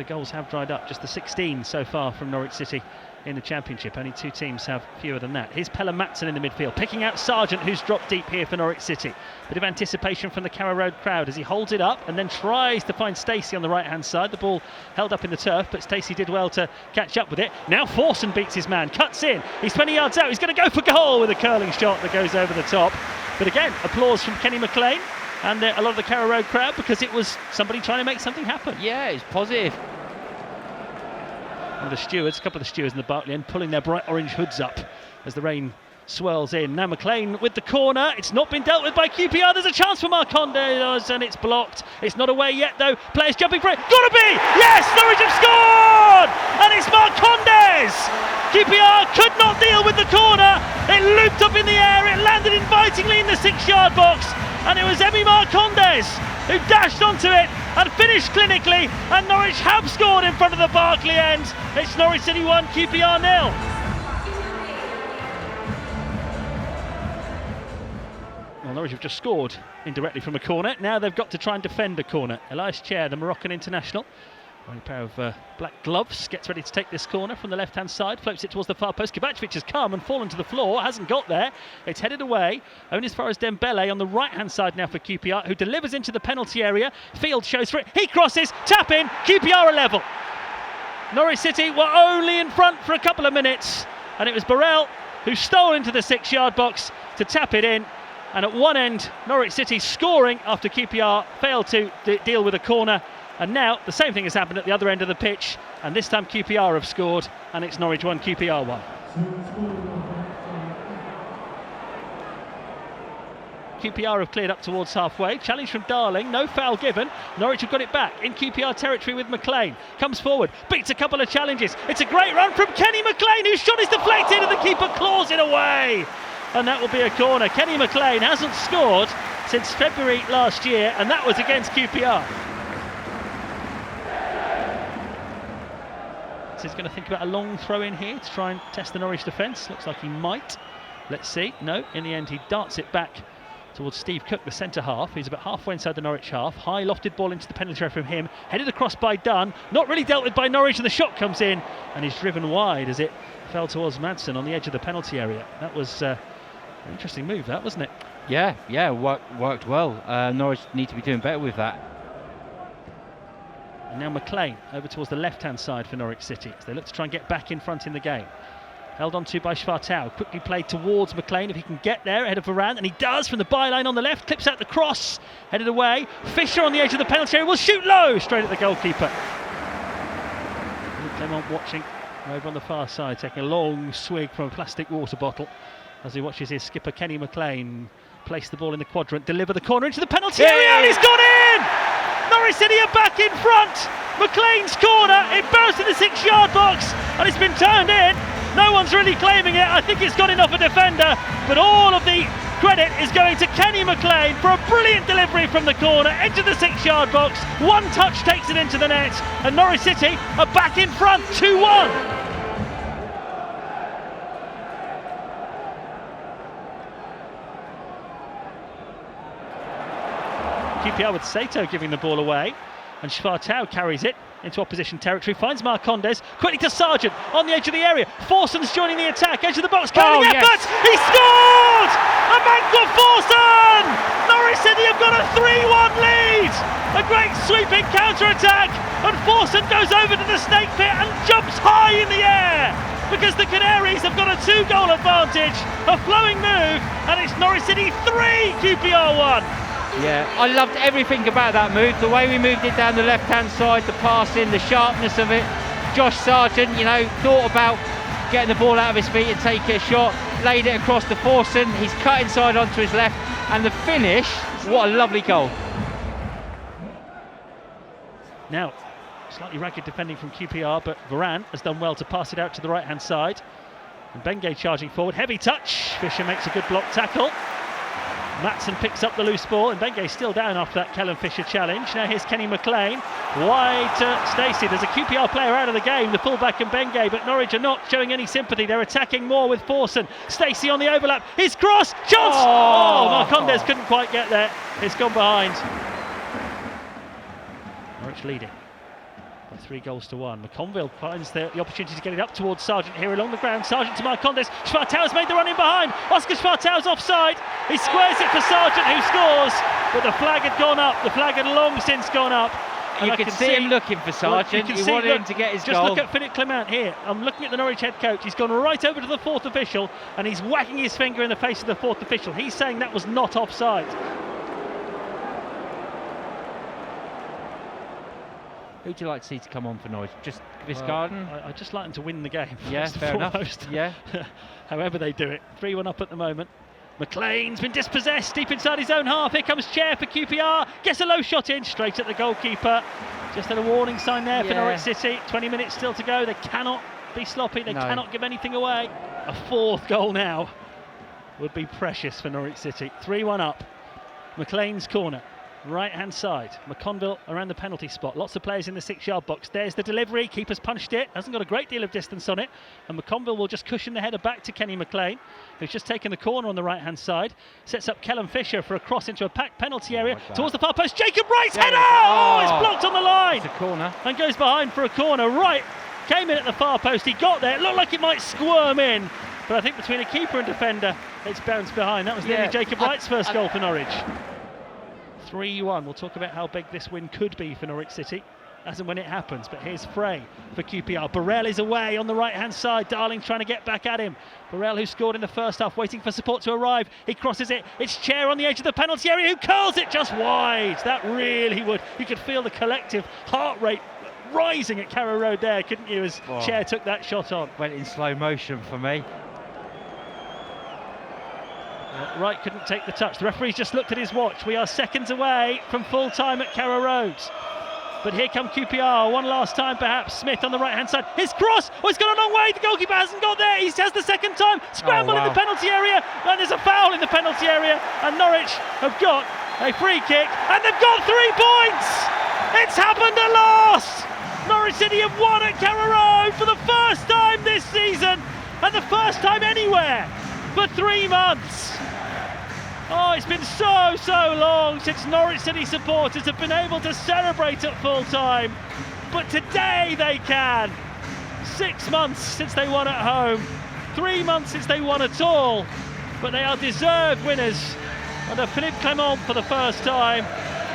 goals have dried up. Just the 16 so far from Norwich City in the Championship. Only two teams have fewer than that. Here's Pelle Matson in the midfield, picking out Sargent, who's dropped deep here for Norwich City. Bit of anticipation from the Carrow Road crowd as he holds it up and then tries to find Stacey on the right-hand side. The ball held up in the turf, but Stacey did well to catch up with it. Now Forson beats his man, cuts in. He's 20 yards out. He's going to go for goal with a curling shot that goes over the top. But again, applause from Kenny McLean and a lot of the Carrow Road crowd, because it was somebody trying to make something happen. Yeah, it's positive. One of the stewards, a couple of the stewards in the Barclay end, pulling their bright orange hoods up as the rain swirls in. Now McLean with the corner. It's not been dealt with by QPR. There's a chance for Marcondes and it's blocked. It's not away yet though. Players jumping for it. Gotta be! Yes! Norwich have scored! And it's Marcondes! QPR could not deal with the corner. It looped up in the air. It landed invitingly in the 6-yard box. And it was Emi Marcondes who dashed onto it and finished clinically, and Norwich have scored in front of the Barclay end. It's Norwich City 1, QPR 0. Well, Norwich have just scored indirectly from a corner. Now they've got to try and defend a corner. Elias Chair, the Moroccan international, wearing a pair of black gloves, gets ready to take this corner from the left-hand side, floats it towards the far post. Kovacevic has come and fallen to the floor, hasn't got there. It's headed away, only as far as Dembele on the right-hand side now for QPR, who delivers into the penalty area. Field shows for it, he crosses, tap in, QPR are level. Norwich City were only in front for a couple of minutes, and it was Burrell who stole into the 6-yard box to tap it in. And at one end, Norwich City scoring after QPR failed to deal with a corner. And now the same thing has happened at the other end of the pitch, and this time QPR have scored, and it's Norwich 1, QPR 1. QPR have cleared up towards halfway. Challenge from Darling, no foul given. Norwich have got it back in QPR territory with McLean. Comes forward, beats a couple of challenges. It's a great run from Kenny McLean, whose shot is deflected and the keeper claws it away. And that will be a corner. Kenny McLean hasn't scored since February last year, and that was against QPR. So he's going to think about a long throw in here to try and test the Norwich defence. Looks like he might. Let's see. No, in the end he darts it back towards Steve Cook, the centre half. He's about halfway inside the Norwich half. High lofted ball into the penalty area from him. Headed across by Dunn. Not really dealt with by Norwich, and the shot comes in and he's driven wide as it fell towards Madsen on the edge of the penalty area. That was an interesting move, that, wasn't it? Yeah, worked well. Norwich need to be doing better with that. And now McLean over towards the left-hand side for Norwich City as they look to try and get back in front in the game. Held on to by Schwartau, quickly played towards McLean if he can get there ahead of Varane, and he does from the byline on the left, clips out the cross, headed away. Fisher on the edge of the penalty area will shoot low, straight at the goalkeeper. Clement watching over on the far side, taking a long swig from a plastic water bottle as he watches his skipper Kenny McLean place the ball in the quadrant, deliver the corner into the penalty area, and he's gone in! Norwich City are back in front. McLean's corner, it burst in the 6-yard box and it's been turned in. No one's really claiming it. I think it's gone in off a defender, but all of the credit is going to Kenny McLean for a brilliant delivery from the corner into the 6-yard box. One touch takes it into the net, and Norwich City are back in front 2-1. QPR with Sato giving the ball away, and Schwartau carries it into opposition territory, finds Marcondes, quickly to Sargent on the edge of the area. Forson's joining the attack, edge of the box, curling effort! Yes. He scored! A bank for Forson! Norwich City have got a 3-1 lead! A great sweeping counter-attack, and Forson goes over to the snake pit and jumps high in the air! Because the Canaries have got a 2-goal advantage, a flowing move, and it's Norwich City 3, QPR 1! Yeah, I loved everything about that move. The way we moved it down the left-hand side, the passing, the sharpness of it. Josh Sargent, thought about getting the ball out of his feet and taking a shot, laid it across to Forson. He's cut inside onto his left, and the finish, what a lovely goal. Now, slightly ragged defending from QPR, but Varane has done well to pass it out to the right-hand side. And Bengay charging forward, heavy touch. Fisher makes a good block tackle. Matson picks up the loose ball, and Bengay still down after that Callum Fisher challenge. Now here's Kenny McLean, wide to Stacey. There's a QPR player out of the game, the fullback and Bengay, but Norwich are not showing any sympathy. They're attacking more with Forson. Stacey on the overlap, his cross, chance! Marcondes couldn't quite get there. It's gone behind. Norwich leading. by 3-1. McConville finds the opportunity to get it up towards Sargent here along the ground. Sargent to Marcondes. Schwartau's made the run in behind. Oscar Schwartau's offside. He squares it for Sargent, who scores. But the flag had gone up. The flag had long since gone up. And you could see him looking for Sargent. He wanted him to get his just goal. Look at Philippe Clement here. I'm looking at the Norwich head coach. He's gone right over to the fourth official and he's whacking his finger in the face of the fourth official. He's saying that was not offside. Who'd you like to see to come on for Norwich? Just Visgarden? I'd just like them to win the game. Yeah, fair enough. Yeah. However they do it. 3-1 up at the moment. McLean's been dispossessed deep inside his own half. Here comes Chair for QPR. Gets a low shot in, straight at the goalkeeper. Just had a warning sign there for Norwich City. 20 minutes still to go. They cannot be sloppy. They cannot give anything away. A fourth goal now would be precious for Norwich City. 3-1 up. McLean's corner. Right hand side, McConville around the penalty spot. Lots of players in the 6-yard box. There's the delivery. Keeper's punched it. Hasn't got a great deal of distance on it. And McConville will just cushion the header back to Kenny McLean, who's just taken the corner on the right hand side. Sets up Kellen Fisher for a cross into a packed penalty area towards the far post. Jacob Wright's header! Oh, it's blocked on the line. It's a corner. And goes behind for a corner. Wright came in at the far post. He got there. It looked like it might squirm in. But I think between a keeper and defender, it's bounced behind. That was nearly Jacob Wright's first goal for Norwich. 3-1. We'll talk about how big this win could be for Norwich City as and when it happens. But here's Frey for QPR. Burrell is away on the right-hand side. Darling trying to get back at him. Burrell, who scored in the first half, waiting for support to arrive. He crosses it. It's Chair on the edge of the penalty area who curls it just wide. That really would. You could feel the collective heart rate rising at Carrow Road there, couldn't you, as Chair took that shot on. Went in slow motion for me. Wright couldn't take the touch. The referee's just looked at his watch. We are seconds away from full time at Carrow Road. But here come QPR, one last time perhaps. Smith on the right hand side. His cross! Oh, it's gone a long way. The goalkeeper hasn't got there. He has the second time. Scramble in the penalty area. And there's a foul in the penalty area. And Norwich have got a free kick. And they've got 3 points! It's happened at last! Norwich City have won at Carrow Road for the first time this season. And the first time anywhere for 3 months. Oh, it's been so long since Norwich City supporters have been able to celebrate at full time. But today they can. 6 months since they won at home. 3 months since they won at all. But they are deserved winners under Philippe Clement for the first time.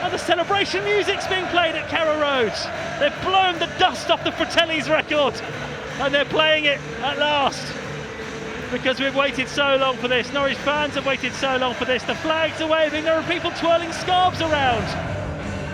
And the celebration music's being played at Carrow Road. They've blown the dust off the Fratelli's record. And they're playing it at last. Because we've waited so long for this. Norwich fans have waited so long for this. The flags are waving. There are people twirling scarves around.